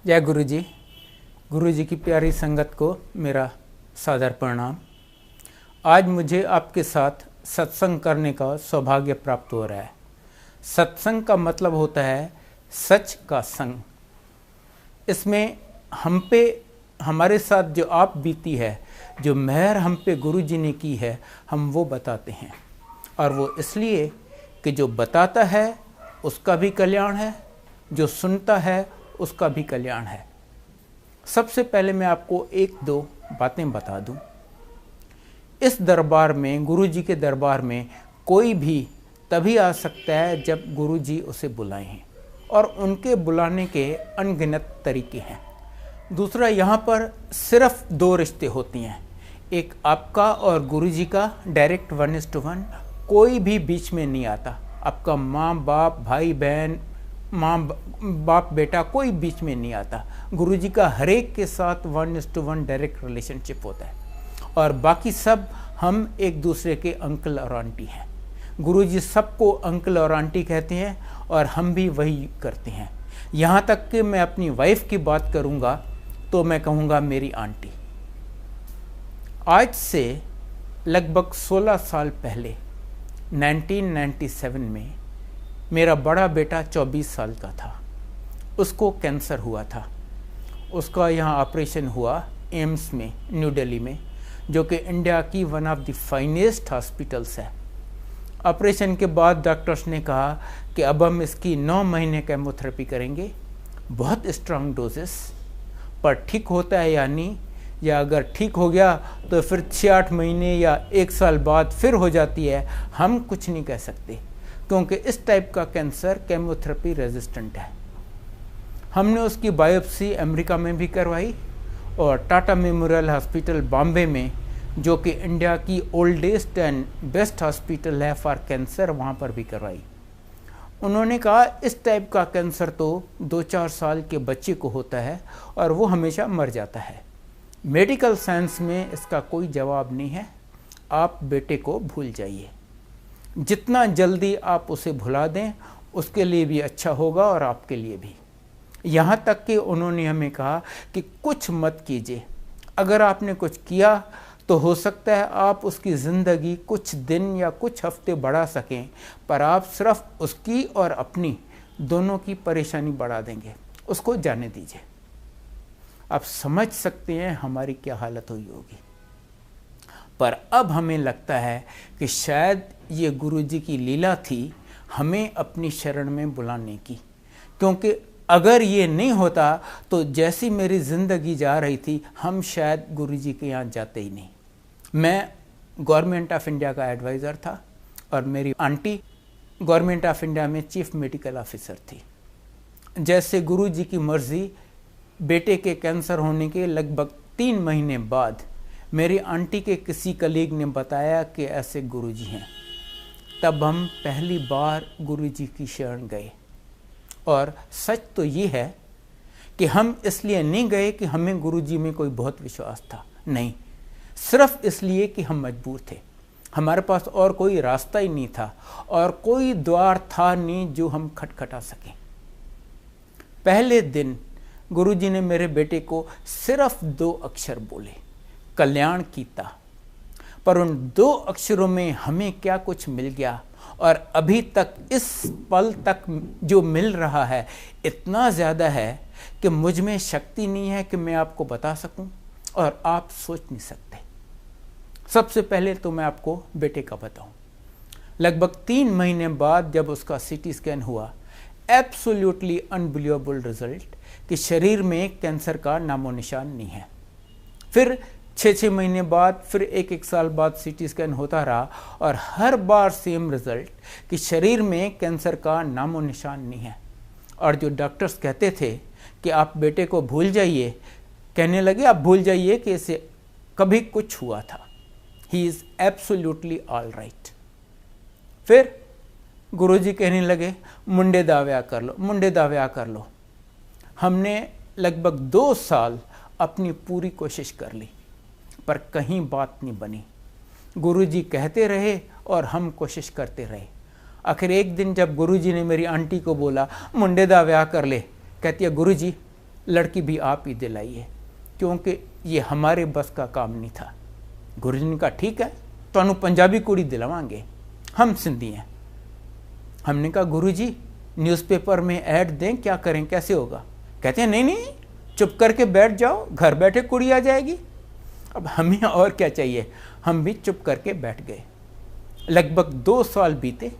जय गुरु जी। गुरु जी की प्यारी संगत को मेरा सादर प्रणाम। आज मुझे आपके साथ सत्संग करने का सौभाग्य प्राप्त हो रहा है। सत्संग का मतलब होता है सच का संग। इसमें हम पे हमारे साथ जो आप बीती है, जो मेहर हम पे गुरु जी ने की है, हम वो बताते हैं। और वो इसलिए कि जो बताता है उसका भी कल्याण है, जो सुनता है उसका भी कल्याण है। सबसे पहले मैं आपको एक दो बातें बता दूं। इस दरबार में, गुरु जी के दरबार में कोई भी तभी आ सकता है जब गुरु जी उसे बुलाएं हैं, और उनके बुलाने के अनगिनत तरीके हैं। दूसरा, यहाँ पर सिर्फ दो रिश्ते होती हैं, एक आपका और गुरु जी का, डायरेक्ट 1:1। कोई भी बीच में नहीं आता। आपका माँ बाप, भाई बहन, माँ बाप बेटा, कोई बीच में नहीं आता। गुरु जी का हर एक के साथ 1:1 डायरेक्ट रिलेशनशिप होता है, और बाकी सब हम एक दूसरे के अंकल और आंटी हैं। गुरु जी सबको अंकल और आंटी कहते हैं, और हम भी वही करते हैं। यहाँ तक कि मैं अपनी वाइफ की बात करूँगा तो मैं कहूँगा मेरी आंटी। आज से लगभग 16 साल पहले 1997 में मेरा बड़ा बेटा 24 साल का था। उसको कैंसर हुआ था। उसका यहाँ ऑपरेशन हुआ एम्स में, न्यू दिल्ली में, जो कि इंडिया की one of the finest hospitals है। ऑपरेशन के बाद डॉक्टर्स ने कहा कि अब हम इसकी 9 महीने केमोथेरेपी करेंगे, बहुत स्ट्रांग डोजेस, पर ठीक होता है या नहीं, या अगर ठीक हो गया तो फिर 6-8 महीने या 1 साल बाद फिर हो जाती है, हम कुछ नहीं कह सकते, क्योंकि इस टाइप का कैंसर केमोथेरेपी रेजिस्टेंट है। हमने उसकी बायोप्सी अमेरिका में भी करवाई, और टाटा मेमोरियल हॉस्पिटल बॉम्बे में, जो कि इंडिया की ओल्डेस्ट एंड बेस्ट हॉस्पिटल है फॉर कैंसर, वहाँ पर भी करवाई। उन्होंने कहा इस टाइप का कैंसर तो 2-4 साल के बच्चे को होता है और वो हमेशा मर जाता है। मेडिकल साइंस में इसका कोई जवाब नहीं है, आप बेटे को भूल जाइए। जितना जल्दी आप उसे भुला दें उसके लिए भी अच्छा होगा, और आपके लिए भी। यहाँ तक कि उन्होंने हमें कहा कि कुछ मत कीजिए। अगर आपने कुछ किया तो हो सकता है आप उसकी ज़िंदगी कुछ दिन या कुछ हफ्ते बढ़ा सकें, पर आप सिर्फ उसकी और अपनी दोनों की परेशानी बढ़ा देंगे। उसको जाने दीजिए। आप समझ सकते हैं हमारी क्या हालत हुई होगी। पर अब हमें लगता है कि शायद ये गुरु जी की लीला थी हमें अपनी शरण में बुलाने की, क्योंकि अगर ये नहीं होता तो जैसी मेरी ज़िंदगी जा रही थी, हम शायद गुरु जी के यहाँ जाते ही नहीं। मैं गवर्नमेंट ऑफ इंडिया का एडवाइज़र था, और मेरी आंटी गवर्नमेंट ऑफ इंडिया में चीफ मेडिकल ऑफिसर थी। जैसे गुरु जी की मर्ज़ी, बेटे के कैंसर होने के लगभग 3 महीने बाद मेरी आंटी के किसी कलीग ने बताया कि ऐसे गुरुजी हैं। तब हम पहली बार गुरुजी की शरण गए। और सच तो ये है कि हम इसलिए नहीं गए कि हमें गुरुजी में कोई बहुत विश्वास था, नहीं, सिर्फ इसलिए कि हम मजबूर थे। हमारे पास और कोई रास्ता ही नहीं था, और कोई द्वार था नहीं जो हम खटखटा सकें। पहले दिन गुरुजी ने मेरे बेटे को सिर्फ 2 अक्षर बोले, कल्याण कीता। पर उन 2 अक्षरों में हमें क्या कुछ मिल गया, और अभी तक इस पल तक जो मिल रहा है इतना ज़्यादा है कि मुझ में शक्ति नहीं है कि मैं आपको बता सकूं, और आप सोच नहीं सकते। सबसे पहले तो मैं आपको बेटे का बताऊं। लगभग 3 महीने बाद जब उसका CT स्कैन हुआ, एब्सोल्युटली अनबिलीवेबल रिजल्ट कि शरीर में कैंसर का नामो निशान नहीं है। फिर 6-6 महीने बाद, फिर 1-1 साल बाद CT स्कैन होता रहा, और हर बार सेम रिजल्ट कि शरीर में कैंसर का नामो निशान नहीं है। और जो डॉक्टर्स कहते थे कि आप बेटे को भूल जाइए, कहने लगे आप भूल जाइए कि इसे कभी कुछ हुआ था, he is absolutely all right. फिर गुरुजी कहने लगे मुंडे दाव्या कर लो, मुंडे दाव्या कर लो। हमने लगभग 2 साल अपनी पूरी कोशिश कर ली, पर कहीं बात नहीं बनी। गुरुजी कहते रहे और हम कोशिश करते रहे। आखिर एक दिन जब गुरुजी ने मेरी आंटी को बोला मुंडे दा ब्याह कर ले, कहती है गुरुजी लड़की भी आप ही दिलाइए, क्योंकि ये हमारे बस का काम नहीं था। गुरुजी ने कहा ठीक है, तो पंजाबी कुड़ी दिलवाएंगे, हम सिंधी हैं। हमने कहा गुरुजी न्यूज़पेपर में ऐड दें, क्या करें, कैसे होगा? कहते हैं नहीं नहीं, चुप करके बैठ जाओ, घर बैठे कुड़ी आ जाएगी। अब हमें और क्या चाहिए, हम भी चुप करके बैठ गए। लगभग 2 साल बीते।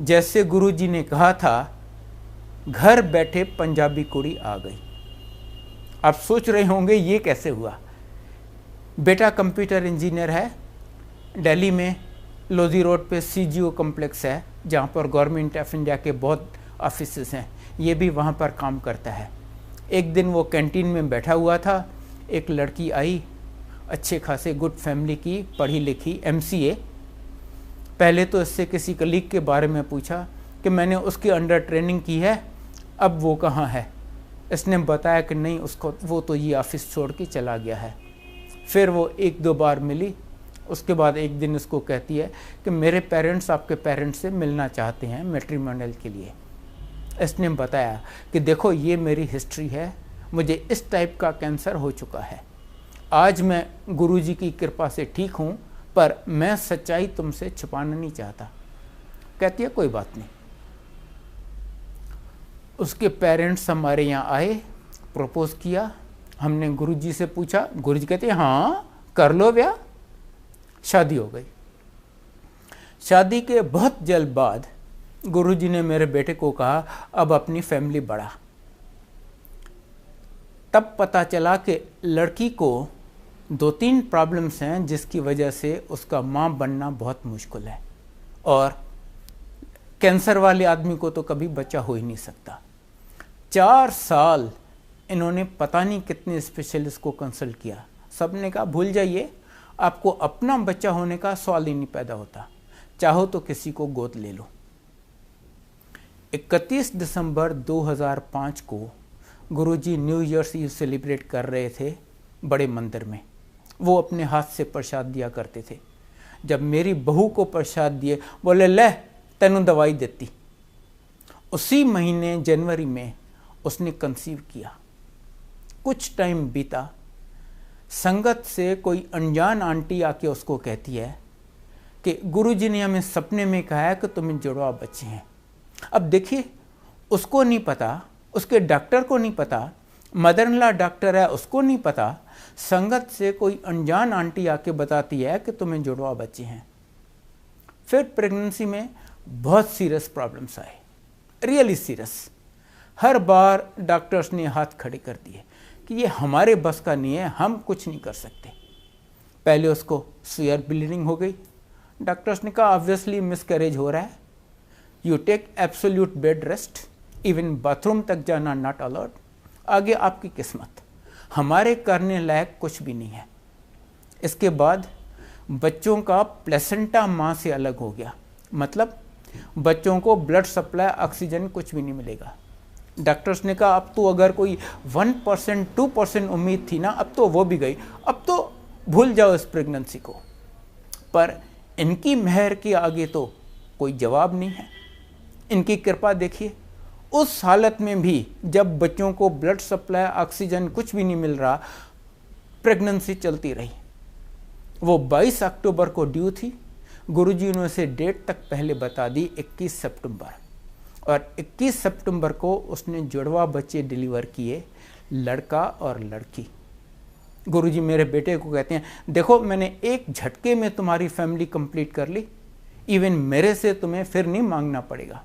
जैसे गुरुजी ने कहा था, घर बैठे पंजाबी कुड़ी आ गई। आप सोच रहे होंगे ये कैसे हुआ। बेटा कंप्यूटर इंजीनियर है, दिल्ली में लोधी रोड पे CGO कॉम्प्लेक्स है, जहाँ पर गवर्नमेंट ऑफ इंडिया के बहुत ऑफिसेस हैं, ये भी वहाँ पर काम करता है। एक दिन वो कैंटीन में बैठा हुआ था, एक लड़की आई, अच्छे खासे गुड फैमिली की, पढ़ी लिखी, MCA। पहले तो इससे किसी कलीग के बारे में पूछा कि मैंने उसके अंडर ट्रेनिंग की है, अब वो कहाँ है। इसने बताया कि नहीं, उसको वो तो ये ऑफिस छोड़ के चला गया है। फिर वो 1-2 बार मिली, उसके बाद एक दिन उसको कहती है कि मेरे पेरेंट्स आपके पेरेंट्स से मिलना चाहते हैं मैट्रिमोनियल के लिए। इसने बताया कि देखो ये मेरी हिस्ट्री है, मुझे इस टाइप का कैंसर हो चुका है, आज मैं गुरुजी की कृपा से ठीक हूँ, पर मैं सच्चाई तुमसे छुपाना नहीं चाहता। कहती है कोई बात नहीं। उसके पेरेंट्स हमारे यहाँ आए, प्रपोज किया, हमने गुरुजी से पूछा, गुरुजी कहते हैं हाँ कर लो ब्याह। शादी हो गई। शादी के बहुत जल्द बाद गुरुजी ने मेरे बेटे को कहा अब अपनी फैमिली बढ़ा। तब पता चला कि लड़की को 2-3 प्रॉब्लम्स हैं जिसकी वजह से उसका माँ बनना बहुत मुश्किल है, और कैंसर वाले आदमी को तो कभी बच्चा हो ही नहीं सकता। 4 साल इन्होंने पता नहीं कितने स्पेशलिस्ट को कंसल्ट किया, सब ने कहा भूल जाइए, आपको अपना बच्चा होने का सवाल ही नहीं पैदा होता, चाहो तो किसी को गोद ले लो। 31 दिसंबर 2005 को गुरुजी न्यू ईयर्स ईव सेलिब्रेट कर रहे थे बड़े मंदिर में। वो अपने हाथ से प्रसाद दिया करते थे। जब मेरी बहू को प्रसाद दिए, बोले ले तेनू दवाई देती। उसी महीने जनवरी में उसने कंसीव किया। कुछ टाइम बीता, संगत से कोई अनजान आंटी आके उसको कहती है कि गुरुजी ने हमें सपने में कहा है कि तुम्हें जुड़वा बच्चे हैं। अब देखिए, उसको नहीं पता, उसके डॉक्टर को नहीं पता, मदर इन लॉ डॉक्टर है उसको नहीं पता, संगत से कोई अनजान आंटी आके बताती है कि तुम्हें जुड़वा बच्चे हैं। फिर प्रेगनेंसी में बहुत सीरियस प्रॉब्लम्स आए, रियली सीरियस। हर बार डॉक्टर्स ने हाथ खड़े कर दिए कि ये हमारे बस का नहीं है, हम कुछ नहीं कर सकते। पहले उसको सीवियर ब्लीडिंग हो गई। डॉक्टर्स ने कहा ऑब्वियसली मिसकैरेज हो रहा है, you take absolute bed rest, even bathroom तक जाना नॉट अलाउड, आगे आपकी किस्मत, हमारे करने लायक कुछ भी नहीं है। इसके बाद बच्चों का प्लेसेंटा माँ से अलग हो गया, मतलब बच्चों को ब्लड सप्लाई, ऑक्सीजन कुछ भी नहीं मिलेगा। डॉक्टर्स ने कहा अब तो अगर कोई 1% 2% उम्मीद थी ना, अब तो वो भी गई, अब तो भूल जाओ इस प्रेगनेंसी को। पर इनकी मेहर के आगे तो कोई जवाब नहीं है। इनकी कृपा देखिए, उस हालत में भी जब बच्चों को ब्लड सप्लाई, ऑक्सीजन कुछ भी नहीं मिल रहा, प्रेगनेंसी चलती रही। वो 22 अक्टूबर को ड्यू थी। गुरुजी ने उसे डेट तक पहले बता दी 21 सितंबर, और 21 सितंबर को उसने जुड़वा बच्चे डिलीवर किए, लड़का और लड़की। गुरुजी मेरे बेटे को कहते हैं देखो मैंने एक झटके में तुम्हारी फैमिली कंप्लीट कर ली, इवन मेरे से तुम्हें फिर नहीं मांगना पड़ेगा।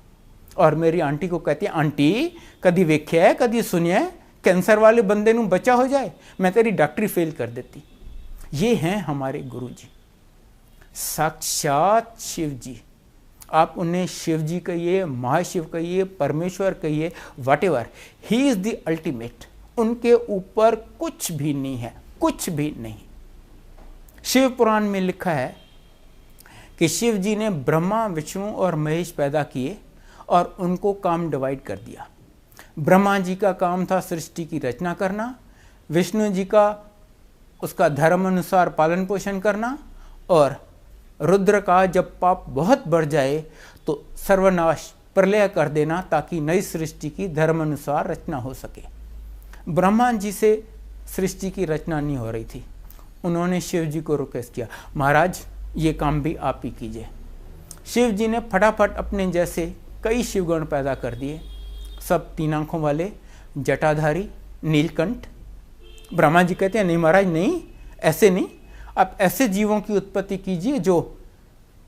और मेरी आंटी को कहती है आंटी कभी वेख्या है, कभी सुनिया है कैंसर वाले बंदे नू बच्चा हो जाए, मैं तेरी डॉक्टरी फेल कर देती। ये हैं हमारे गुरुजी, साक्षात शिव जी। आप उन्हें शिव जी कहिए, महाशिव कहिए, परमेश्वर कहिए, whatever, he is the ultimate. उनके ऊपर कुछ भी नहीं है, कुछ भी नहीं। शिव पुराण में लिखा है कि शिव जी ने ब्रह्मा, विष्णु और महेश पैदा किए और उनको काम डिवाइड कर दिया। ब्रह्मा जी का काम था सृष्टि की रचना करना, विष्णु जी का उसका धर्म अनुसार पालन पोषण करना, और रुद्र का जब पाप बहुत बढ़ जाए तो सर्वनाश, प्रलय कर देना, ताकि नई सृष्टि की धर्म अनुसार रचना हो सके। ब्रह्मा जी से सृष्टि की रचना नहीं हो रही थी। उन्होंने शिव जी को रिक्वेस्ट किया, महाराज ये काम भी आप ही कीजिए। शिव जी ने फटाफट अपने जैसे कई शिवगण पैदा कर दिए, सब 3 आंखों वाले, जटाधारी, नीलकंठ। ब्रह्मा जी कहते हैं नहीं महाराज, नहीं, ऐसे नहीं, आप ऐसे जीवों की उत्पत्ति कीजिए जो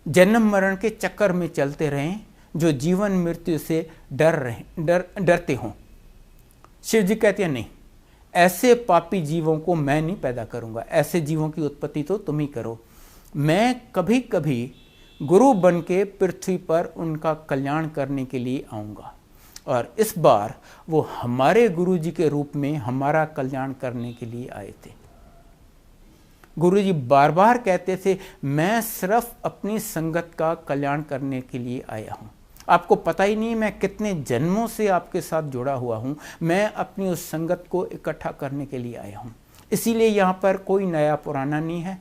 जन्म मरण के चक्कर में चलते रहें, जो जीवन मृत्यु से डरते हों। शिव जी कहते हैं नहीं, ऐसे पापी जीवों को मैं नहीं पैदा करूंगा, ऐसे जीवों की उत्पत्ति तो तुम ही करो। मैं कभी कभी गुरु बन के पृथ्वी पर उनका कल्याण करने के लिए आऊँगा, और इस बार वो हमारे गुरु जी के रूप में हमारा कल्याण करने के लिए आए थे। गुरु जी बार बार कहते थे, मैं सिर्फ अपनी संगत का कल्याण करने के लिए आया हूँ। आपको पता ही नहीं मैं कितने जन्मों से आपके साथ जुड़ा हुआ हूँ, मैं अपनी उस संगत को इकट्ठा करने के लिए आया हूँ। इसीलिए यहाँ पर कोई नया पुराना नहीं है,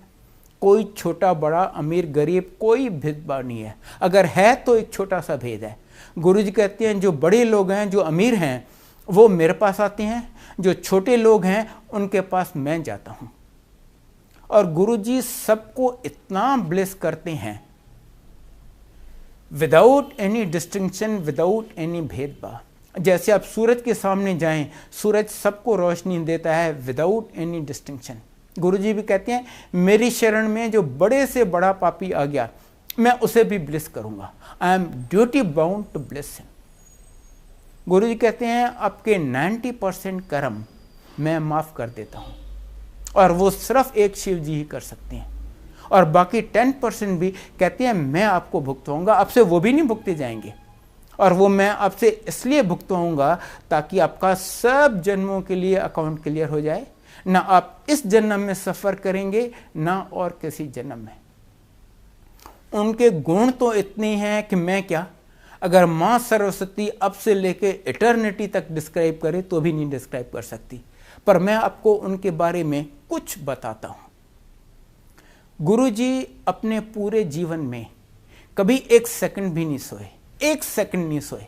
कोई छोटा बड़ा अमीर गरीब कोई भेदभाव नहीं है। अगर है तो एक छोटा सा भेद है। गुरु जी कहते हैं जो बड़े लोग हैं, जो अमीर हैं, वो मेरे पास आते हैं, जो छोटे लोग हैं उनके पास मैं जाता हूँ। और गुरु जी सबको इतना ब्लेस करते हैं, without any distinction, without any भेदभाव। जैसे आप सूरज के सामने जाएं, सूरज सबको रोशनी देता है विदाउट एनी डिस्टिंक्शन। गुरु जी भी कहते हैं मेरी शरण में जो बड़े से बड़ा पापी आ गया, मैं उसे भी ब्लेस करूंगा। I am duty bound to bless him. Guru ji कहते हैं आपके 90% कर्म मैं माफ कर देता हूं, और वो सिर्फ एक शिव जी ही कर सकते हैं। और बाकी 10% भी कहते हैं मैं आपको भुगतवाऊंगा, आपसे वो भी नहीं भुगते जाएंगे। और वो मैं आपसे इसलिए भुगतवाऊंगा ताकि आपका सब जन्मों के लिए अकाउंट क्लियर हो जाए, ना आप इस जन्म में सफ़र करेंगे ना और किसी जन्म में। उनके गुण तो इतने हैं कि मैं क्या, अगर माँ सरस्वती अब से लेके इटर्निटी तक डिस्क्राइब करे तो भी नहीं डिस्क्राइब कर सकती। पर मैं आपको उनके बारे में कुछ बताता हूँ। गुरु जी अपने पूरे जीवन में कभी 1 सेकंड भी नहीं सोए, 1 सेकंड नहीं सोए।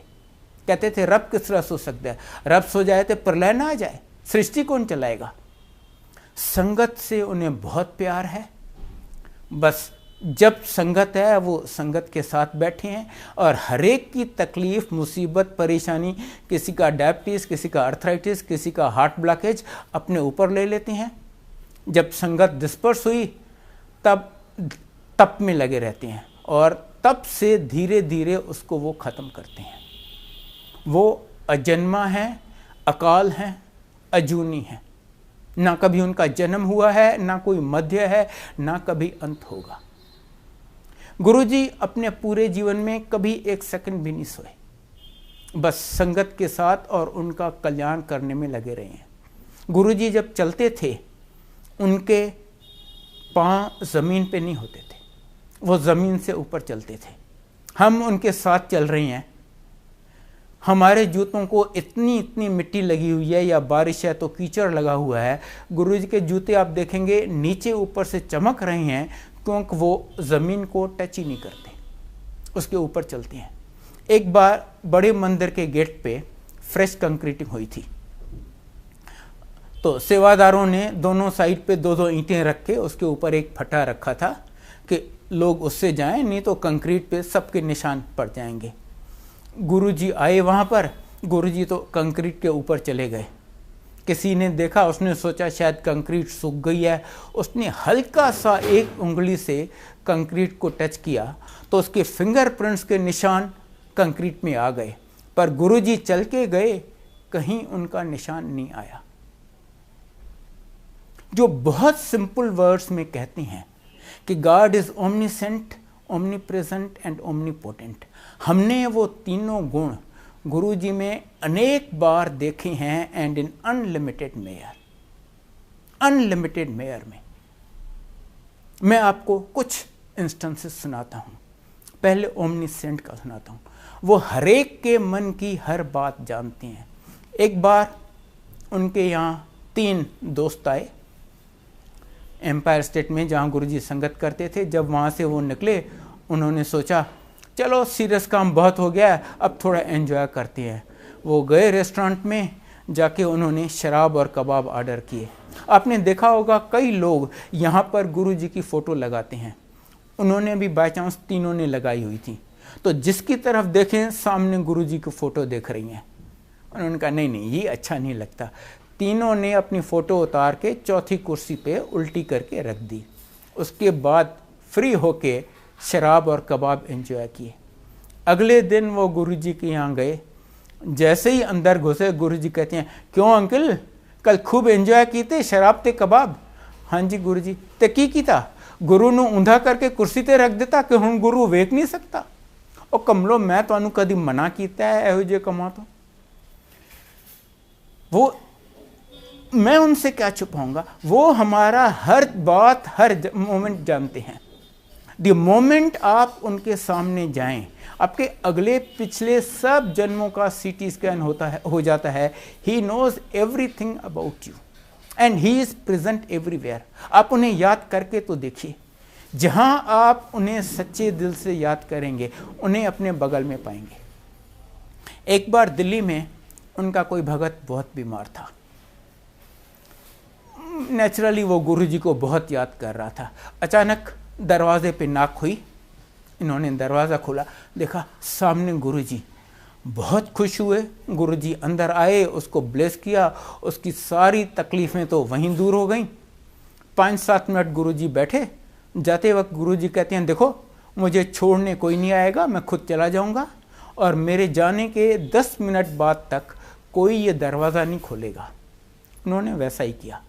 कहते थे रब किस तरह सो सकता है, रब सो जाए तो प्रलय ना आ जाए, सृष्टि कौन चलाएगा। संगत से उन्हें बहुत प्यार है, बस जब संगत है वो संगत के साथ बैठे हैं, और हर एक की तकलीफ मुसीबत परेशानी, किसी का डायबिटीज़, किसी का आर्थराइटिस, किसी का हार्ट ब्लॉकेज अपने ऊपर ले लेते हैं। जब संगत डिस्पर्स हुई तब तप में लगे रहते हैं, और तब से धीरे धीरे उसको वो ख़त्म करते हैं। वो अजन्मा है, अकाल है, अजूनी है, ना कभी उनका जन्म हुआ है, ना कोई मध्य है, ना कभी अंत होगा। गुरुजी अपने पूरे जीवन में कभी 1 सेकंड भी नहीं सोए, बस संगत के साथ और उनका कल्याण करने में लगे रहे हैं। गुरुजी जब चलते थे उनके पांव जमीन पे नहीं होते थे, वो जमीन से ऊपर चलते थे। हम उनके साथ चल रहे हैं, हमारे जूतों को इतनी मिट्टी लगी हुई है, या बारिश है तो कीचड़ लगा हुआ है। गुरुजी के जूते आप देखेंगे नीचे ऊपर से चमक रहे हैं, क्योंकि वो ज़मीन को टच ही नहीं करते, उसके ऊपर चलते हैं। एक बार बड़े मंदिर के गेट पे फ्रेश कंक्रीटिंग हुई थी, तो सेवादारों ने दोनों साइड पे 2-2 ईंटें रख के उसके ऊपर एक फटा रखा था कि लोग उससे जाएं, नहीं तो कंक्रीट पे सबके निशान पड़ जाएंगे। गुरुजी आए वहाँ पर, गुरुजी तो कंक्रीट के ऊपर चले गए। किसी ने देखा, उसने सोचा शायद कंक्रीट सूख गई है, उसने हल्का सा एक उंगली से कंक्रीट को टच किया तो उसके फिंगरप्रिंट्स के निशान कंक्रीट में आ गए। पर गुरुजी चल के गए, कहीं उनका निशान नहीं आया। जो बहुत सिंपल वर्ड्स में कहते हैं कि God is omniscient, omnipresent and omnipotent. हमने वो तीनों गुण गुरुजी में अनेक बार देखे हैं, and in unlimited mayor, unlimited mayor में। मैं आपको कुछ इंस्टेंसेस सुनाता हूँ। पहले ओमनीसेंट का सुनाता हूँ। वो हरेक के मन की हर बात जानते हैं। एक बार उनके यहाँ 3 दोस्त आए एम्पायर स्टेट में, जहाँ गुरुजी संगत करते थे। जब वहाँ से वो निकले, उन्होंने सोचा चलो सीरियस काम बहुत हो गया है, अब थोड़ा एंजॉय करते हैं। वो गए रेस्टोरेंट में, जाके उन्होंने शराब और कबाब ऑर्डर किए। आपने देखा होगा कई लोग यहाँ पर गुरु जी की फ़ोटो लगाते हैं, उन्होंने भी बाय चांस तीनों ने लगाई हुई थी, तो जिसकी तरफ देखें सामने गुरु जी की फ़ोटो देख रही हैं। उन्होंने कहा नहीं नहीं ये अच्छा नहीं लगता। तीनों ने अपनी फ़ोटो उतार के चौथी कुर्सी पे उल्टी करके रख दी। उसके बाद फ्री होके शराब और कबाब एंजॉय किए। अगले दिन वो गुरु जी के यहाँ गए, जैसे ही अंदर घुसे गुरु जी कहते हैं क्यों अंकल कल खूब एंजॉय कीते शराब ते कबाब? हाँ जी गुरु जी। ते की कीता? गुरु ਨੂੰ ऊंधा करके कुर्सी ते रख देता कि हुण गुरु वेख नहीं सकता। और कमलो मैं तुहानू कदी मना कीता है इहो जिहे कमां तो? वो मैं उनसे क्या छुपाऊंगा, वो हमारा हर बात हर मोमेंट जानते हैं। द मोमेंट आप उनके सामने जाएं, आपके अगले पिछले सब जन्मों का सीटी स्कैन हो जाता है। He knows everything about you and he is present everywhere. आप उन्हें याद करके तो देखिए, जहां आप उन्हें सच्चे दिल से याद करेंगे उन्हें अपने बगल में पाएंगे। एक बार दिल्ली में उनका कोई भगत बहुत बीमार था। नेचुरली वो गुरु जी को बहुत याद कर रहा था। अचानक दरवाजे पे नॉक हुई, इन्होंने दरवाज़ा खोला, देखा सामने गुरु जी। बहुत खुश हुए, गुरु जी अंदर आए, उसको ब्लेस किया, उसकी सारी तकलीफ़ें तो वहीं दूर हो गईं। 5-7 मिनट गुरु जी बैठे। जाते वक्त गुरु जी कहते हैं देखो मुझे छोड़ने कोई नहीं आएगा, मैं खुद चला जाऊंगा और मेरे जाने के 10 मिनट बाद तक कोई ये दरवाज़ा नहीं खोलेगा। उन्होंने वैसा ही किया।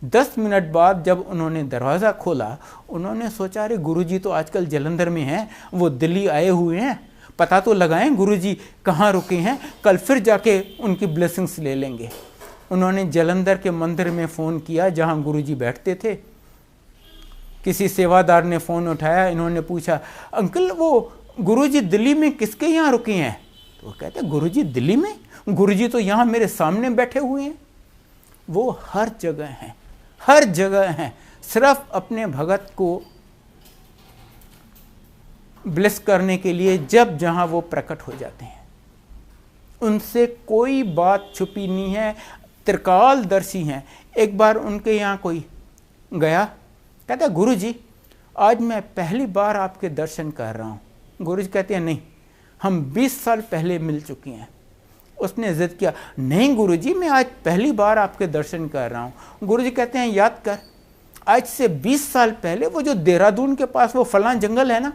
10 मिनट बाद जब उन्होंने दरवाज़ा खोला, उन्होंने सोचा अरे गुरुजी तो आजकल जलंधर में हैं, वो दिल्ली आए हुए हैं, पता तो लगाएं गुरुजी कहाँ रुके हैं, कल फिर जाके उनकी ब्लेसिंग्स ले लेंगे। उन्होंने जलंधर के मंदिर में फ़ोन किया जहाँ गुरुजी बैठते थे। किसी सेवादार ने फ़ोन उठाया, इन्होंने पूछा अंकल वो गुरुजी दिल्ली में किसके यहाँ रुके हैं? तो वो कहते गुरुजी दिल्ली में? गुरुजी तो यहाँ मेरे सामने बैठे हुए हैं। वो हर जगह हैं, हर जगह हैं, सिर्फ अपने भगत को ब्लेस करने के लिए जब जहां वो प्रकट हो जाते हैं। उनसे कोई बात छुपी नहीं है, त्रिकालदर्शी हैं। एक बार उनके यहाँ कोई गया, कहता गुरुजी आज मैं पहली बार आपके दर्शन कर रहा हूँ। गुरुजी कहते हैं नहीं, हम 20 साल पहले मिल चुके हैं। उसने जिद किया नहीं गुरुजी मैं आज पहली बार आपके दर्शन कर रहा हूँ। गुरुजी कहते हैं याद कर, आज से 20 साल पहले वो जो देहरादून के पास वो फलां जंगल है ना,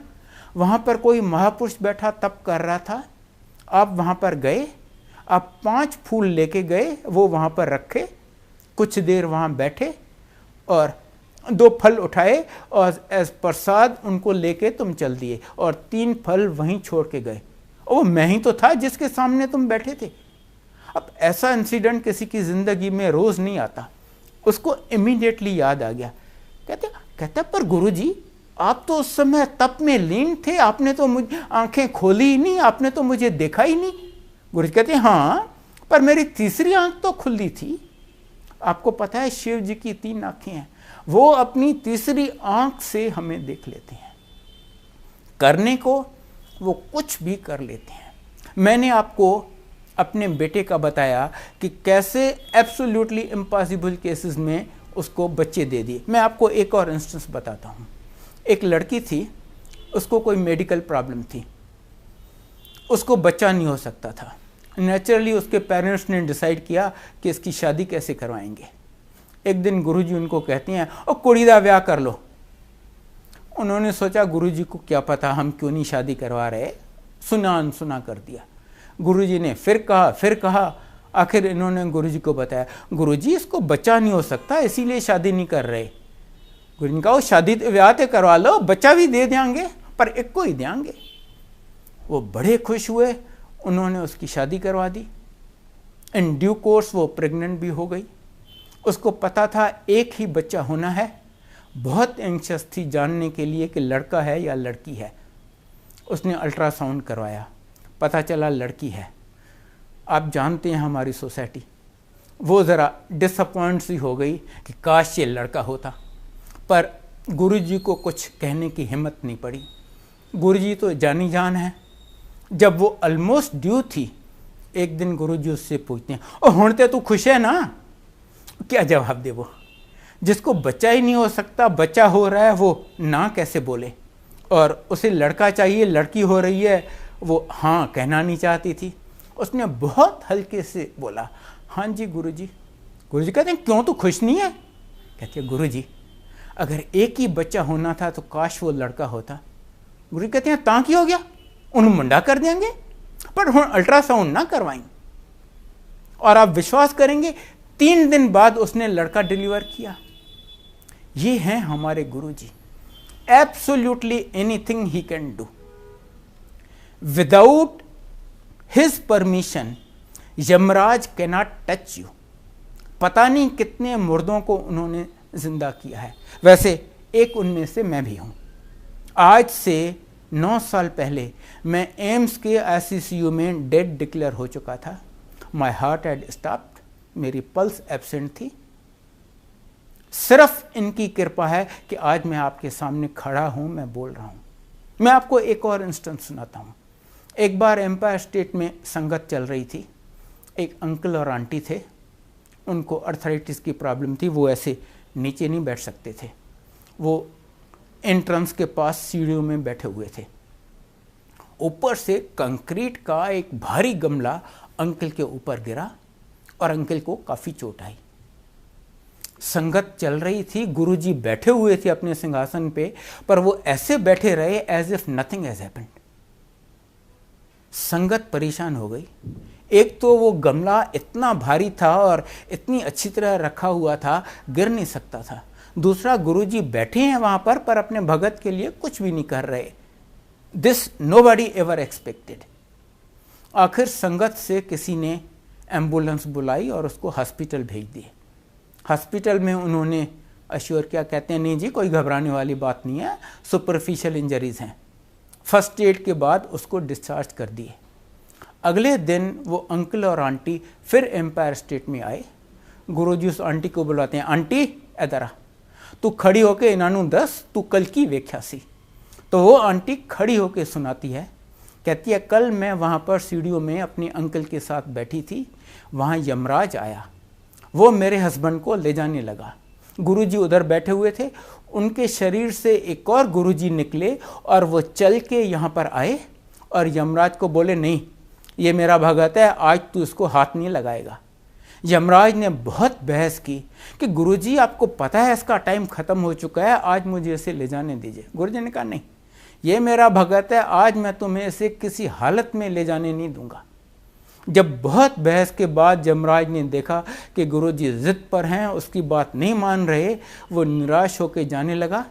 वहाँ पर कोई महापुरुष बैठा तप कर रहा था, आप वहाँ पर गए, आप 5 फूल लेके गए, वो वहाँ पर रखे, कुछ देर वहाँ बैठे और 2 फल उठाए और एज प्रसाद उनको लेके तुम चल दिए और 3 फल वहीं छोड़ के गए। वो मैं ही तो था जिसके सामने तुम बैठे थे। अब ऐसा इंसिडेंट किसी की ज़िंदगी में रोज़ नहीं आता। उसको इमीडिएटली याद आ गया। कहते पर गुरुजी आप तो उस समय तप में लीन थे, आपने तो मुझे आंखें खोली ही नहीं, आपने तो मुझे देखा ही नहीं। गुरुजी कहते हाँ पर मेरी तीसरी आंख तो खुली थी। आपको पता है शिव जी की 3 आंखें हैं, वो अपनी तीसरी आंख से हमें देख लेते हैं। करने को वो कुछ भी कर लेते हैं। मैंने आपको अपने बेटे का बताया कि कैसे एब्सोल्युटली इम्पॉसिबल केसेस में उसको बच्चे दे दिए। मैं आपको एक और इंस्टेंस बताता हूँ। एक लड़की थी, उसको कोई मेडिकल प्रॉब्लम थी, उसको बच्चा नहीं हो सकता था। नेचुरली उसके पेरेंट्स ने डिसाइड किया कि इसकी शादी कैसे करवाएंगे। एक दिन गुरुजी उनको कहते हैं ओ कुड़ी दा ब्याह कर लो। उन्होंने सोचा गुरुजी को क्या पता हम क्यों नहीं शादी करवा रहे, सुना अनसुना कर दिया। गुरुजी ने फिर कहा, आखिर इन्होंने गुरुजी को बताया गुरुजी इसको बच्चा नहीं हो सकता इसीलिए शादी नहीं कर रहे। गुरुजी ने कहा शादी ब्याह तो करवा लो, बच्चा भी दे देंगे पर एक को ही देंगे। वो बड़े खुश हुए, उन्होंने उसकी शादी करवा दी। इन ड्यू कोर्स वो प्रेग्नेंट भी हो गई। उसको पता था एक ही बच्चा होना है, बहुत एंक्शस थी जानने के लिए कि लड़का है या लड़की है। उसने अल्ट्रासाउंड करवाया, पता चला लड़की है। आप जानते हैं हमारी सोसाइटी, वो ज़रा डिसअपॉइंट सी हो गई कि काश ये लड़का होता, पर गुरुजी को कुछ कहने की हिम्मत नहीं पड़ी। गुरुजी तो जानी जान है। जब वो ऑलमोस्ट ड्यू थी, एक दिन गुरुजी उससे पूछते हैं, और हुणते तू खुश है ना? क्या जवाब दे वो? जिसको बच्चा ही नहीं हो सकता, बच्चा हो रहा है, वो ना कैसे बोले? और उसे लड़का चाहिए, लड़की हो रही है, वो हाँ कहना नहीं चाहती थी। उसने बहुत हल्के से बोला, हाँ जी गुरुजी। गुरुजी कहते हैं, क्यों तू खुश नहीं है? कहती है, गुरुजी अगर एक ही बच्चा होना था तो काश वो लड़का होता। गुरुजी कहते हैं, तां की हो गया, उन्हें मुंडा कर देंगे, पर हम अल्ट्रासाउंड ना करवाएं। और आप विश्वास करेंगे, 3 दिन बाद उसने लड़का डिलीवर किया। ये हैं हमारे गुरुजी। Absolutely anything he can do. Without his permission Yamraj cannot touch you. पता नहीं कितने मुर्दों को उन्होंने जिंदा किया है। वैसे एक उनमें से मैं भी हूं। आज से 9 साल पहले मैं एम्स के ICU में डेड डिक्लेयर हो चुका था। माई हार्ट हैड स्टॉप्ड, मेरी पल्स एब्सेंट थी। सिर्फ इनकी कृपा है कि आज मैं आपके सामने खड़ा हूं, मैं बोल रहा हूं। मैं आपको एक और इंस्टेंस सुनाता हूं। एक बार एम्पायर स्टेट में संगत चल रही थी। एक अंकल और आंटी थे, उनको अर्थराइटिस की प्रॉब्लम थी, वो ऐसे नीचे नहीं बैठ सकते थे। वो एंट्रेंस के पास सीढ़ियों में बैठे हुए थे। ऊपर से कंक्रीट का एक भारी गमला अंकल के ऊपर गिरा और अंकल को काफ़ी चोट आई। संगत चल रही थी, गुरुजी बैठे हुए थे अपने सिंहासन पे, पर वो ऐसे बैठे रहे as if nothing has happened. संगत परेशान हो गई। एक तो वो गमला इतना भारी था और इतनी अच्छी तरह रखा हुआ था, गिर नहीं सकता था। दूसरा, गुरुजी बैठे हैं वहां पर अपने भगत के लिए कुछ भी नहीं कर रहे। This nobody ever expected. आखिर संगत से किसी ने एम्बुलेंस बुलाई और उसको हॉस्पिटल भेज दिए। हॉस्पिटल में उन्होंने अश्योर क्या, कहते हैं नहीं जी कोई घबराने वाली बात नहीं है, सुपरफिशियल इंजरीज हैं। फर्स्ट एड के बाद उसको डिस्चार्ज कर दिए। अगले दिन वो अंकल और आंटी फिर एम्पायर स्टेट में आए। गुरुजी उस आंटी को बुलाते हैं, आंटी इधर आ, तू खड़ी होके इन्होंने दस तू कल की व्याख्या सी। तो वो आंटी खड़ी होके सुनाती है, कहती है कल मैं वहाँ पर सीढ़ियों में अपने अंकल के साथ बैठी थी, वहाँ यमराज आया, वो मेरे हस्बैंड को ले जाने लगा। गुरुजी उधर बैठे हुए थे, उनके शरीर से एक और गुरुजी निकले और वो चल के यहाँ पर आए और यमराज को बोले नहीं ये मेरा भगत है, आज तू इसको हाथ नहीं लगाएगा। यमराज ने बहुत बहस की कि गुरुजी आपको पता है इसका टाइम ख़त्म हो चुका है, आज मुझे इसे ले जाने दीजिए। गुरुजी ने कहा नहीं, ये मेरा भगत है, आज मैं तुम्हें इसे किसी हालत में ले जाने नहीं दूंगा। जब बहुत बहस के बाद यमराज ने देखा कि गुरुजी जिद पर हैं, उसकी बात नहीं मान रहे, वो निराश होकर जाने लगा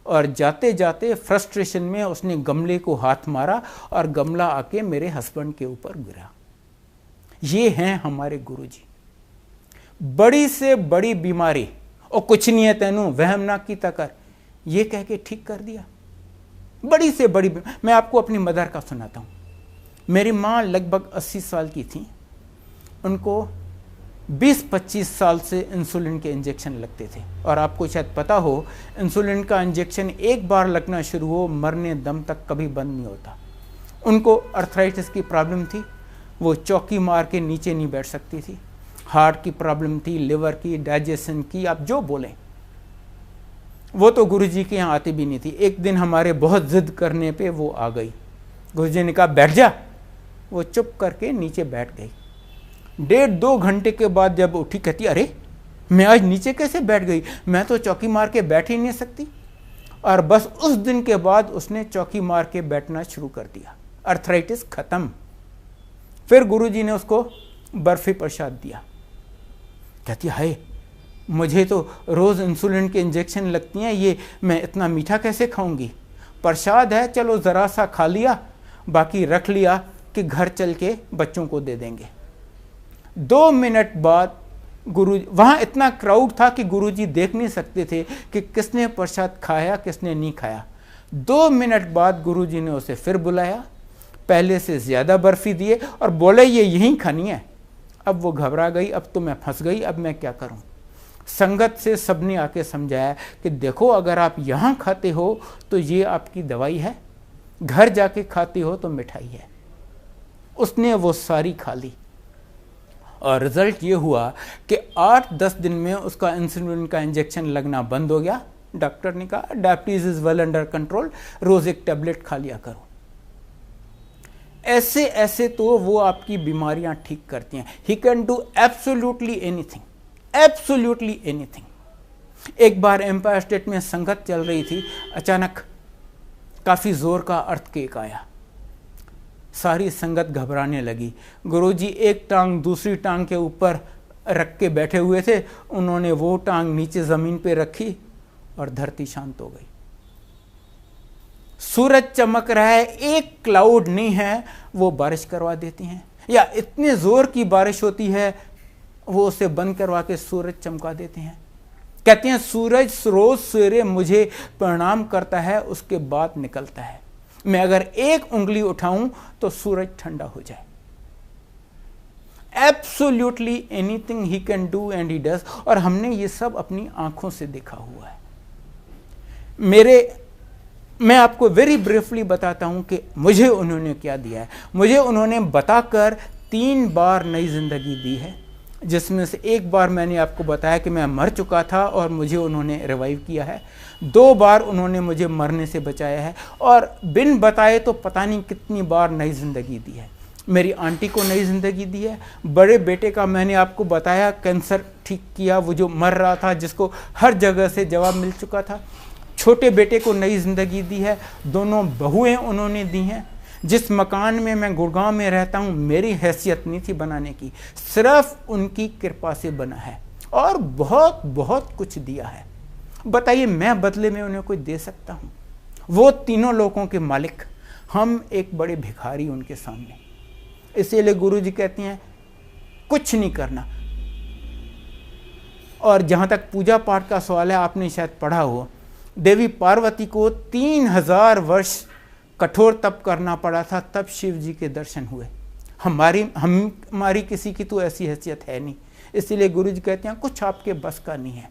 और जाते जाते फ्रस्ट्रेशन में उसने गमले को हाथ मारा और गमला आके मेरे हस्बैंड के ऊपर गिरा। ये हैं हमारे गुरुजी। बड़ी से बड़ी बीमारी और कुछ नहीं है तेनू वहम ना की तकर, ये कह के ठीक कर दिया। बड़ी से बड़ी मैं आपको अपनी मदर का सुनाता हूँ। मेरी माँ लगभग 80 साल की थी। उनको 20-25 साल से इंसुलिन के इंजेक्शन लगते थे और आपको शायद पता हो इंसुलिन का इंजेक्शन एक बार लगना शुरू हो मरने दम तक कभी बंद नहीं होता। उनको अर्थराइटिस की प्रॉब्लम थी, वो चौकी मार के नीचे नहीं बैठ सकती थी। हार्ट की प्रॉब्लम थी, लिवर की, डाइजेशन की, आप जो बोलें। वो तो गुरुजी के यहाँ आती भी नहीं थी। एक दिन हमारे बहुत जिद करने पे वो आ गई। गुरुजी ने कहा बैठ जा, वो चुप करके नीचे बैठ गई। 1.5-2 घंटे के बाद जब उठी कहती अरे मैं आज नीचे कैसे बैठ गई, मैं तो चौकी मार के बैठ ही नहीं सकती। और बस उस दिन के बाद उसने चौकी मार के बैठना शुरू कर दिया। अर्थराइटिस खत्म। फिर गुरुजी ने उसको बर्फी प्रसाद दिया। कहती हाय मुझे तो रोज़ इंसुलिन के इंजेक्शन लगती हैं, ये मैं इतना मीठा कैसे खाऊंगी। प्रसाद है चलो ज़रा सा खा लिया, बाकी रख लिया कि घर चल के बच्चों को दे देंगे। 2 मिनट बाद गुरुजी, वहाँ इतना क्राउड था कि गुरुजी देख नहीं सकते थे कि किसने प्रसाद खाया किसने नहीं खाया। 2 मिनट बाद गुरुजी ने उसे फिर बुलाया, पहले से ज़्यादा बर्फ़ी दिए और बोले ये यहीं खानी है। अब वो घबरा गई, अब तो मैं फंस गई, अब मैं क्या करूं। संगत से सबने आके समझाया कि देखो अगर आप यहाँ खाते हो तो ये आपकी दवाई है, घर जाके खाते हो तो मिठाई है। उसने वो सारी खा ली। और रिजल्ट ये हुआ कि 8-10 दिन में उसका इंसुलिन का इंजेक्शन लगना बंद हो गया। डॉक्टर ने कहा diabetes is well under control, रोज एक टैबलेट खा लिया करो। ऐसे ऐसे तो वो आपकी बीमारियां ठीक करती हैं। ही can do absolutely anything, absolutely anything. एक बार एम्पायर स्टेट में संगत चल रही थी, अचानक काफी जोर का अर्थक्वेक आया। सारी संगत घबराने लगी। गुरुजी एक टांग दूसरी टांग के ऊपर रख के बैठे हुए थे, उन्होंने वो टांग नीचे जमीन पे रखी और धरती शांत हो गई। सूरज चमक रहा है, एक क्लाउड नहीं है, वो बारिश करवा देती हैं, या इतने जोर की बारिश होती है वो उसे बंद करवा के सूरज चमका देते हैं। कहते हैं सूरज रोज सवेरे मुझे प्रणाम करता है, उसके बाद निकलता है। मैं अगर एक उंगली उठाऊं तो सूरज ठंडा हो जाए। Absolutely anything he can do and he does. और हमने ये सब अपनी आंखों से देखा हुआ है। मैं आपको वेरी ब्रीफली बताता हूं कि मुझे उन्होंने क्या दिया है। मुझे उन्होंने बताकर 3 बार नई जिंदगी दी है, जिसमें से एक बार मैंने आपको बताया कि मैं मर चुका था और मुझे उन्होंने रिवाइव किया है। 2 बार उन्होंने मुझे मरने से बचाया है, और बिन बताए तो पता नहीं कितनी बार नई जिंदगी दी है। मेरी आंटी को नई जिंदगी दी है। बड़े बेटे का मैंने आपको बताया कैंसर ठीक किया, वो जो मर रहा था, जिसको हर जगह से जवाब मिल चुका था। छोटे बेटे को नई जिंदगी दी है। दोनों बहुएं उन्होंने दी हैं। जिस मकान में मैं गुड़गांव में रहता हूं, मेरी हैसियत नहीं थी बनाने की, सिर्फ उनकी कृपा से बना है, और बहुत बहुत कुछ दिया है। बताइए मैं बदले में उन्हें कोई दे सकता हूं? वो तीनों लोगों के मालिक, हम एक बड़े भिखारी उनके सामने। इसीलिए गुरुजी कहते हैं कुछ नहीं करना। और जहां तक पूजा पाठ का सवाल है, आपने शायद पढ़ा हो, देवी पार्वती को 3000 वर्ष कठोर तप करना पड़ा था, तब शिव जी के दर्शन हुए। हमारी किसी की तो ऐसी हैसियत है नहीं। इसीलिए गुरुजी कहते हैं कुछ आपके बस का नहीं है।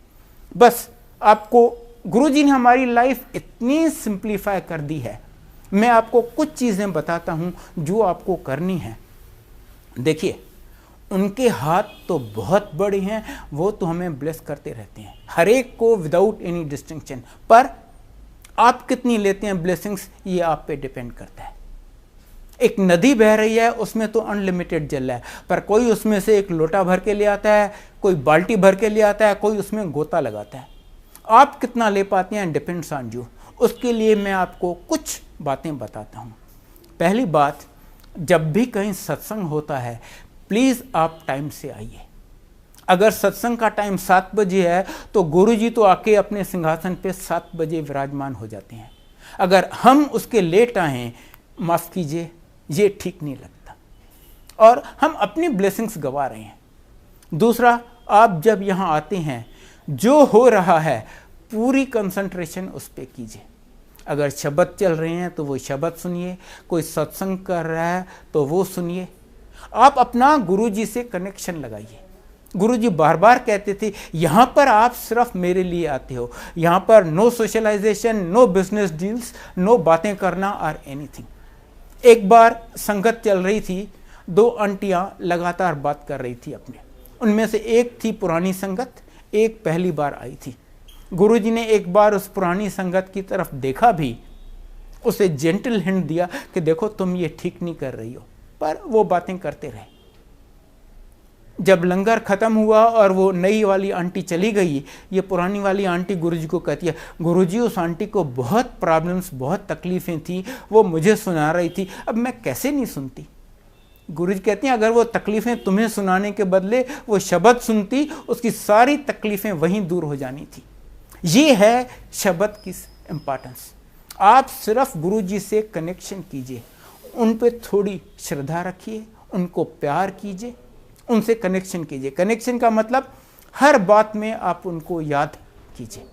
बस आपको गुरुजी ने हमारी लाइफ इतनी सिंप्लीफाई कर दी है। मैं आपको कुछ चीजें बताता हूं जो आपको करनी है। देखिए, उनके हाथ तो बहुत बड़े हैं, वो तो हमें ब्लेस करते रहते हैं, हर एक को विदाउट एनी डिस्टिंक्शन। पर आप कितनी लेते हैं ब्लेसिंग्स, ये आप पे डिपेंड करता है। एक नदी बह रही है, उसमें तो अनलिमिटेड जल है, पर कोई उसमें से एक लोटा भर के ले आता है, कोई बाल्टी भर के ले आता है, कोई उसमें गोता लगाता है। आप कितना ले पाते हैं डिपेंड्स ऑन यू। उसके लिए मैं आपको कुछ बातें बताता हूँ। पहली बात, जब भी कहीं सत्संग होता है, प्लीज आप टाइम से आइए। अगर सत्संग का टाइम 7 बजे है तो गुरुजी तो आके अपने सिंहासन पे 7 बजे विराजमान हो जाते हैं। अगर हम उसके लेट आए, माफ कीजिए, ये ठीक नहीं लगता, और हम अपनी ब्लेसिंग्स गवा रहे हैं। दूसरा, आप जब यहाँ आते हैं, जो हो रहा है पूरी कंसंट्रेशन उस पर कीजिए। अगर शब्द चल रहे हैं तो वो शब्द सुनिए, कोई सत्संग कर रहा है तो वो सुनिए। आप अपना गुरुजी से कनेक्शन लगाइए। गुरुजी बार बार कहते थे, यहाँ पर आप सिर्फ मेरे लिए आते हो, यहाँ पर no socialisation, no business deals, no बातें करना और एनीथिंग। एक बार संगत चल रही थी, 2 आंटियां लगातार बात कर रही थी अपने। उनमें से एक थी पुरानी संगत, एक पहली बार आई थी। गुरुजी ने एक बार उस पुरानी संगत की तरफ देखा भी, उसे जेंटल हिंट दिया कि देखो तुम ये ठीक नहीं कर रही हो, पर वो बातें करते रहे। जब लंगर खत्म हुआ और वो नई वाली आंटी चली गई, ये पुरानी वाली आंटी गुरुजी को कहती है, गुरुजी उस आंटी को बहुत प्रॉब्लम्स, बहुत तकलीफें थी, वो मुझे सुना रही थी, अब मैं कैसे नहीं सुनती। गुरुजी कहते हैं अगर वो तकलीफें तुम्हें सुनाने के बदले वो शब्द सुनती, उसकी सारी तकलीफें वहीं दूर हो जानी थी। ये है शब्द की इंपॉर्टेंस। आप सिर्फ गुरुजी से कनेक्शन कीजिए, उन पे थोड़ी श्रद्धा रखिए, उनको प्यार कीजिए, उनसे कनेक्शन कीजिए। कनेक्शन का मतलब हर बात में आप उनको याद कीजिए।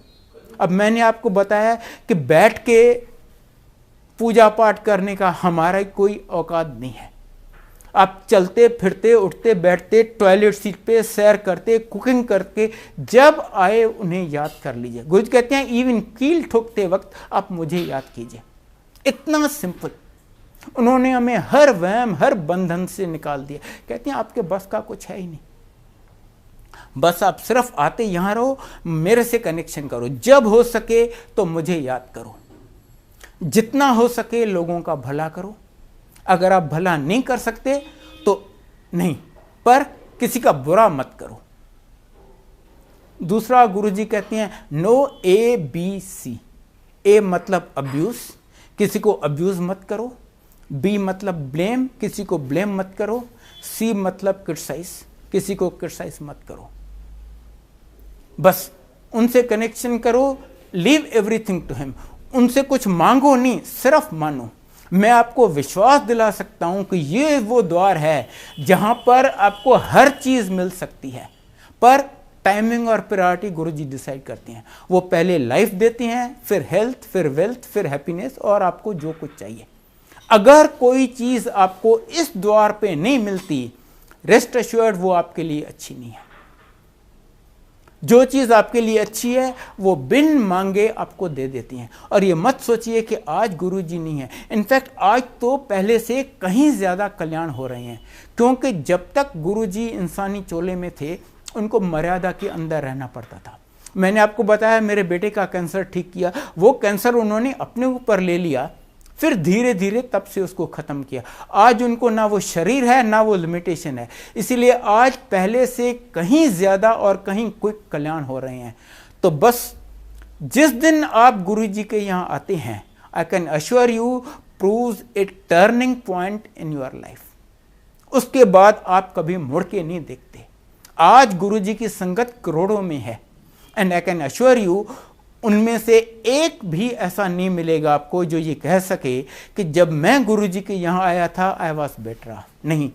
अब मैंने आपको बताया कि बैठ के पूजा पाठ करने का हमारा कोई औकात नहीं है। आप चलते फिरते, उठते बैठते, टॉयलेट सीट पे सैर करते, कुकिंग करके जब आए उन्हें याद कर लीजिए। गुरुजी कहते हैं इवन कील ठोकते वक्त आप मुझे याद कीजिए। इतना सिंपल। उन्होंने हमें हर वहम, हर बंधन से निकाल दिया। कहते हैं आपके बस का कुछ है ही नहीं, बस आप सिर्फ आते यहां रहो, मेरे से कनेक्शन करो, जब हो सके तो मुझे याद करो, जितना हो सके लोगों का भला करो। अगर आप भला नहीं कर सकते तो नहीं, पर किसी का बुरा मत करो। दूसरा गुरुजी कहते हैं नो ABC। ए मतलब अब्यूज, किसी को अब्यूज मत करो। बी मतलब ब्लेम, किसी को ब्लेम मत करो। सी मतलब क्रिटिसाइज, किसी को क्रिटिसाइज मत करो। बस उनसे कनेक्शन करो, लीव एवरीथिंग टू हिम। उनसे कुछ मांगो नहीं, सिर्फ मानो। मैं आपको विश्वास दिला सकता हूं कि ये वो द्वार है जहां पर आपको हर चीज मिल सकती है, पर टाइमिंग और प्रायोरिटी गुरुजी डिसाइड करते हैं। वो पहले लाइफ देते हैं, फिर हेल्थ, फिर वेल्थ, फिर हैप्पीनेस और आपको जो कुछ चाहिए। अगर कोई चीज आपको इस द्वार पे नहीं मिलती, रेस्ट एश्योर्ड वो आपके लिए अच्छी नहीं है। जो चीज आपके लिए अच्छी है वो बिन मांगे आपको दे देती हैं। और ये मत सोचिए कि आज गुरुजी नहीं है, इनफैक्ट आज तो पहले से कहीं ज्यादा कल्याण हो रहे हैं, क्योंकि जब तक गुरुजी इंसानी चोले में थे उनको मर्यादा के अंदर रहना पड़ता था। मैंने आपको बताया मेरे बेटे का कैंसर ठीक किया, वो कैंसर उन्होंने अपने ऊपर ले लिया, फिर धीरे धीरे तब से उसको खत्म किया। आज उनको ना वो शरीर है ना वो लिमिटेशन है, इसीलिए आज पहले से कहीं ज्यादा और कहीं क्विक कल्याण हो रहे हैं। तो बस जिस दिन आप गुरुजी के यहाँ आते हैं, I can assure you proves A turning point in your life. उसके बाद आप कभी मुड़ के नहीं देखते। आज गुरुजी की संगत करोड़ों में है, and I can assure you उनमें से एक भी ऐसा नहीं मिलेगा आपको जो ये कह सके कि जब मैं गुरुजी के यहाँ आया था आई वॉज बेटर ऑफ। नहीं,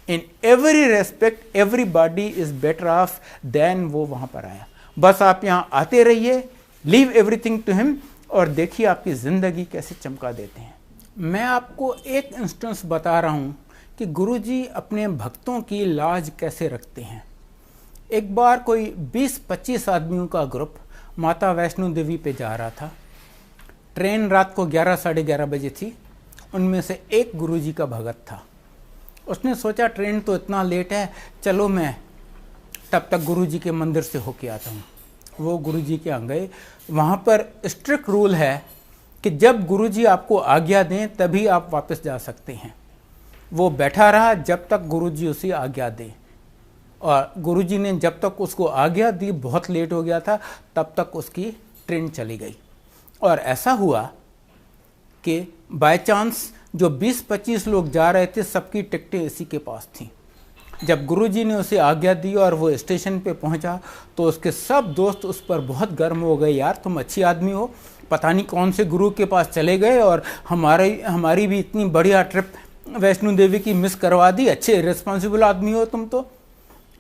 in every respect everybody is better off than वो वहां पर आया। बस आप यहाँ आते रहिए, लीव एवरीथिंग टू हिम, और देखिए आपकी जिंदगी कैसे चमका देते हैं। मैं आपको एक इंस्टेंस बता रहा हूँ कि गुरुजी अपने भक्तों की लाज कैसे रखते हैं। एक बार कोई 20-25 आदमियों का ग्रुप माता वैष्णो देवी पे जा रहा था। ट्रेन रात को 11-11:30 बजे थी। उनमें से एक गुरुजी का भगत था। उसने सोचा ट्रेन तो इतना लेट है, चलो मैं तब तक गुरुजी के मंदिर से होके आता हूँ। वो गुरुजी के यहाँ गए। वहाँ पर स्ट्रिक्ट रूल है कि जब गुरुजी आपको आज्ञा दें तभी आप वापस जा सकते हैं। वो बैठा रहा जब तक गुरुजी उसे आज्ञा दें, और गुरुजी ने जब तक उसको आज्ञा दी, बहुत लेट हो गया था, तब तक उसकी ट्रेन चली गई। और ऐसा हुआ कि बाय चांस जो 20-25 लोग जा रहे थे सबकी टिकटें इसी के पास थीं। जब गुरुजी ने उसे आज्ञा दी और वो स्टेशन पे पहुंचा तो उसके सब दोस्त उस पर बहुत गर्म हो गए। यार तुम अच्छी आदमी हो, पता नहीं कौन से गुरु के पास चले गए और हमारी भी इतनी बढ़िया ट्रिप वैष्णो देवी की मिस करवा दी, अच्छे रिस्पॉन्सिबल आदमी हो तुम तो।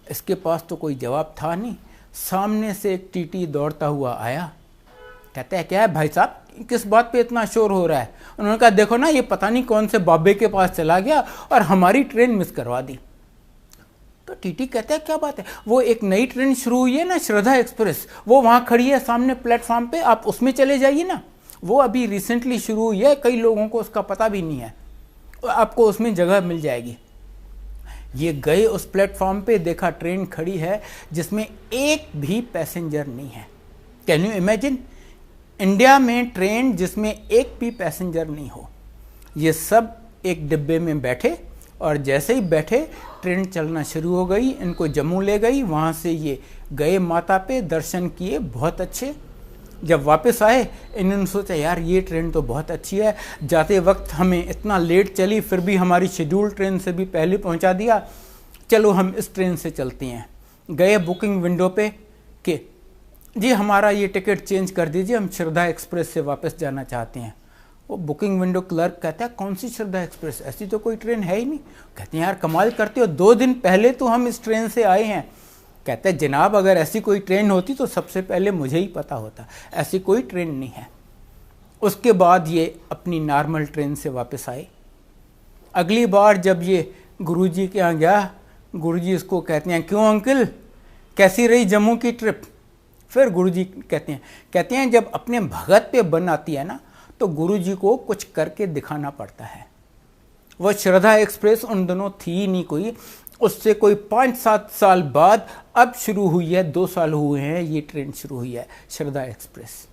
इसके पास तो कोई जवाब था नहीं। सामने से एक टीटी दौड़ता हुआ आया, कहता है क्या है भाई साहब, किस बात पे इतना शोर हो रहा है? उन्होंने कहा देखो ना, ये पता नहीं कौन से बाबे के पास चला गया और हमारी ट्रेन मिस करवा दी। तो टीटी कहता है क्या बात है, वो एक नई ट्रेन शुरू हुई है ना, श्रद्धा एक्सप्रेस, वो वहां खड़ी है सामने प्लेटफॉर्म पे, आप उसमें चले जाइए ना, वो अभी रिसेंटली शुरू हुई है, कई लोगों को उसका पता भी नहीं है, आपको उसमें जगह मिल जाएगी। ये गए उस प्लेटफॉर्म पे, देखा ट्रेन खड़ी है जिसमें एक भी पैसेंजर नहीं है। कैन यू इमेजिन, इंडिया में ट्रेन जिसमें एक भी पैसेंजर नहीं हो। ये सब एक डिब्बे में बैठे और जैसे ही बैठे ट्रेन चलना शुरू हो गई, इनको जम्मू ले गई। वहाँ से ये गए माता पे, दर्शन किए बहुत अच्छे। जब वापस आए इन्होंने सोचा यार ये ट्रेन तो बहुत अच्छी है, जाते वक्त हमें इतना लेट चली फिर भी हमारी शेड्यूल ट्रेन से भी पहले पहुंचा दिया, चलो हम इस ट्रेन से चलते हैं। गए बुकिंग विंडो पे कि जी हमारा ये टिकट चेंज कर दीजिए, हम श्रद्धा एक्सप्रेस से वापस जाना चाहते हैं। वो बुकिंग विंडो क्लर्क कहता है कौन सी श्रद्धा एक्सप्रेस, ऐसी तो कोई ट्रेन है ही नहीं। कहते हैं यार कमाल करते हो, 2 दिन पहले तो हम इस ट्रेन से आए हैं। कहते हैं जनाब अगर ऐसी कोई ट्रेन होती तो सबसे पहले मुझे ही पता होता, ऐसी कोई ट्रेन नहीं है। उसके बाद ये अपनी नॉर्मल ट्रेन से वापस आए। अगली बार जब ये गुरुजी के यहाँ गया, गुरुजी इसको कहते हैं क्यों अंकल कैसी रही जम्मू की ट्रिप? फिर गुरुजी कहते हैं जब अपने भगत पे बन आती है ना तो गुरुजी को कुछ करके दिखाना पड़ता है। वो श्रद्धा एक्सप्रेस उन दिनों थी ही नहीं कोई, उससे कोई 5-7 साल बाद अब शुरू हुई है, 2 साल हुए हैं ये ट्रेन शुरू हुई है, श्रद्धा एक्सप्रेस।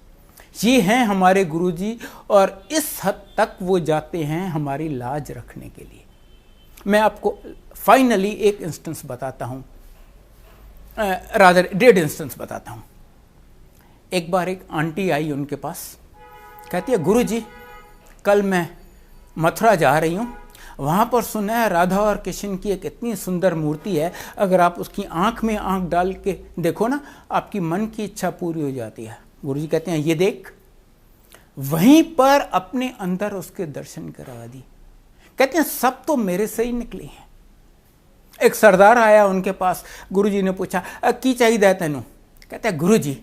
ये हैं हमारे गुरुजी, और इस हद तक वो जाते हैं हमारी लाज रखने के लिए। मैं आपको फाइनली एक इंस्टेंस बताता हूँ, रादर 1.5 इंस्टेंस बताता हूँ। एक बार एक आंटी आई उनके पास, कहती है गुरुजी कल मैं मथुरा जा रही हूँ, वहाँ पर सुना है राधा और कृष्ण की एक इतनी सुंदर मूर्ति है, अगर आप उसकी आँख में आँख डाल के देखो ना, आपकी मन की इच्छा पूरी हो जाती है। गुरुजी कहते हैं ये देख, वहीं पर अपने अंदर उसके दर्शन करवा दी। कहते हैं सब तो मेरे से ही निकले हैं। एक सरदार आया उनके पास, गुरुजी ने पूछा की चाहिए तेनू? कहते हैं गुरुजी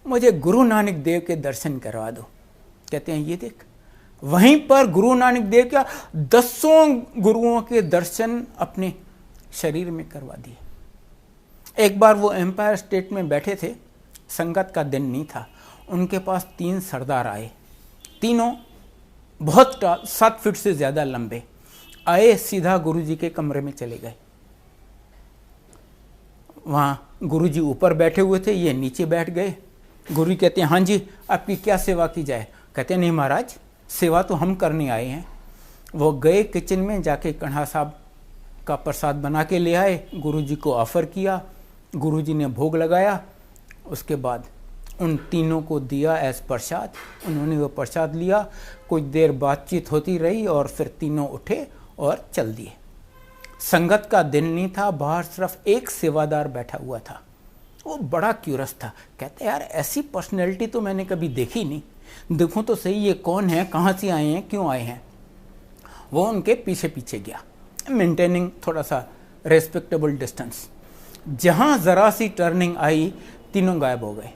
मुझे गुरु नानक देव के दर्शन करवा दो। कहते हैं ये देख, वहीं पर गुरु नानक देव का 10 गुरुओं के दर्शन अपने शरीर में करवा दिए। एक बार वो एम्पायर स्टेट में बैठे थे, संगत का दिन नहीं था, उनके पास 3 सरदार आए, तीनों बहुत 7 फीट से ज़्यादा लंबे आए, सीधा गुरुजी के कमरे में चले गए। वहाँ गुरुजी ऊपर बैठे हुए थे, ये नीचे बैठ गए। गुरुजी कहते हैं हाँ जी आपकी क्या सेवा की जाए? कहते हैं नहीं महाराज, सेवा तो हम करने आए हैं। वो गए किचन में, जाके कन्हा साहब का प्रसाद बना के ले आए, गुरुजी को ऑफ़र किया, गुरुजी ने भोग लगाया, उसके बाद उन तीनों को दिया एज प्रसाद। उन्होंने वो प्रसाद लिया, कुछ देर बातचीत होती रही और फिर तीनों उठे और चल दिए। संगत का दिन नहीं था, बाहर सिर्फ एक सेवादार बैठा हुआ था, वो बड़ा क्यूरस था। कहते यार ऐसी पर्सनैलिटी तो मैंने कभी देखी नहीं, देखूं तो सही ये कौन है, कहाँ से आए हैं, क्यों आए हैं। वो उनके पीछे पीछे गया, मेंटेनिंग थोड़ा सा रेस्पेक्टेबल डिस्टेंस। जहाँ ज़रा सी टर्निंग आई, तीनों गायब हो गए।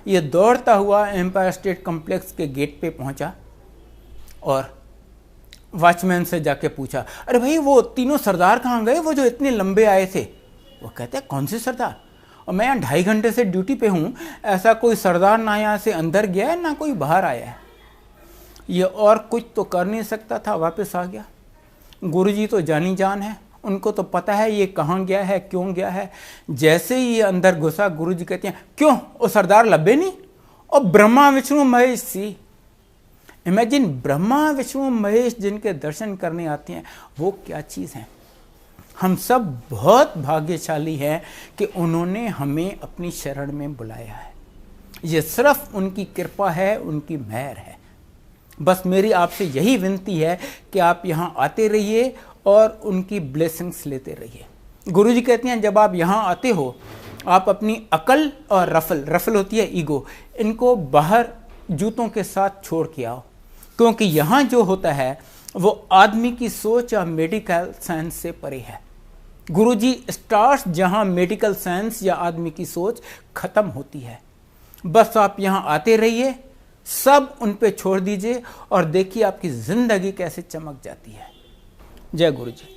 ये दौड़ता हुआ एम्पायर स्टेट कॉम्प्लेक्स के गेट पे पहुंचा और वॉचमैन से जाके पूछा, अरे भाई वो तीनों सरदार कहाँ गए, वो जो इतने लंबे आए थे? वो कहते हैं कौन से सरदार? और मैं यहाँ 2.5 घंटे से ड्यूटी पे हूँ, ऐसा कोई सरदार ना यहाँ से अंदर गया है ना कोई बाहर आया है। ये और कुछ तो कर नहीं सकता था, वापस आ गया। गुरुजी तो जानी जान है, उनको तो पता है ये कहाँ गया है, क्यों गया है। जैसे ही ये अंदर घुसा, गुरुजी कहते हैं क्यों वो सरदार लब्बे नहीं? और ब्रह्मा विष्णु महेश सी, इमेजिन ब्रह्मा विष्णु महेश जिनके दर्शन करने आते हैं, वो क्या चीज़ है। हम सब बहुत भाग्यशाली हैं कि उन्होंने हमें अपनी शरण में बुलाया है। ये सिर्फ उनकी कृपा है, उनकी मेहर है। बस मेरी आपसे यही विनती है कि आप यहाँ आते रहिए और उनकी ब्लेसिंग्स लेते रहिए। गुरुजी कहते हैं जब आप यहाँ आते हो, आप अपनी अकल और रफल होती है ईगो, इनको बाहर जूतों के साथ छोड़ के आओ, क्योंकि यहाँ जो होता है वो आदमी की सोच या मेडिकल साइंस से परे है। गुरुजी स्टार्स जहाँ मेडिकल साइंस या आदमी की सोच खत्म होती है। बस आप यहाँ आते रहिए, सब उन पे छोड़ दीजिए और देखिए आपकी जिंदगी कैसे चमक जाती है। जय गुरुजी।